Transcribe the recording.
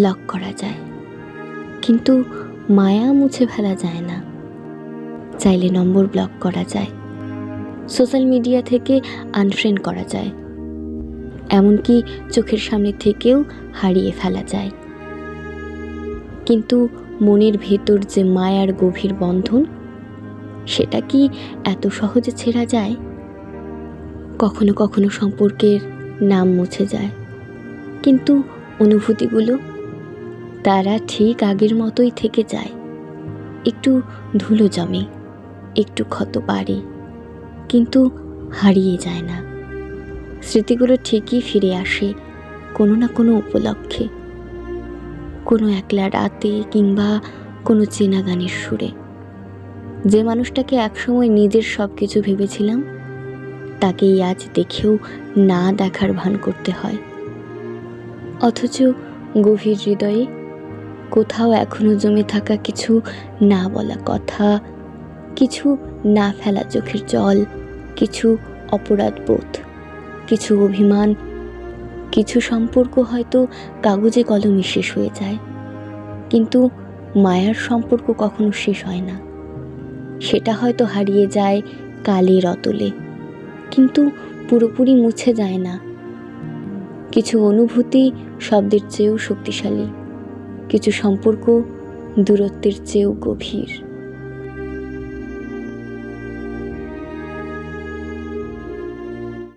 Lock করা যায়, কিন্তু মায়া মুছে ফেলা যায় না। চাইলে নম্বর ব্লক করা যায়, সোশ্যাল মিডিয়া থেকে আনফ্রেন্ড করা যায়, এমনকি চোখের সামনে থেকেও হারিয়ে ফেলা যায়। কিন্তু মনের ভেতর যে মায়ার গভীর বন্ধন, সেটা কি এত সহজে ছেঁড়া যায়? কখনো কখনো সম্পর্কের নাম মুছে যায়, কিন্তু অনুভূতিগুলো তারা ঠিক আগের মতোই থেকে যায়। একটু ধুলো জমে, একটু ক্ষত বাড়ে, কিন্তু হারিয়ে যায় না। স্মৃতিগুলো ঠিকই ফিরে আসে কোনো না কোনো উপলক্ষে, কোনো একলা রাতে কিংবা কোনো চেনা গানের সুরে। যে মানুষটাকে একসময় নিজের সব কিছু ভেবেছিলাম, তাকেই আজ দেখেও না দেখার ভান করতে হয়। অথচ গভীর হৃদয়ে কোথাও এখনো জমে থাকা কিছু না বলা কথা, কিছু না ফেলা চোখের জল, কিছু অপরাধ বোধ, কিছু অভিমান, কিছু সম্পর্ক হয়তো কাগজে কলমে শেষ হয়ে যায়, কিন্তু মায়ার সম্পর্ক কখনো শেষ হয় না। সেটা হয়তো হারিয়ে যায় কালের অতলে, কিন্তু পুরোপুরি মুছে যায় না। কিছু অনুভূতি শব্দের চেয়েও শক্তিশালী, কিছু সম্পর্ক দূরত্বের চেয়েও গভীর।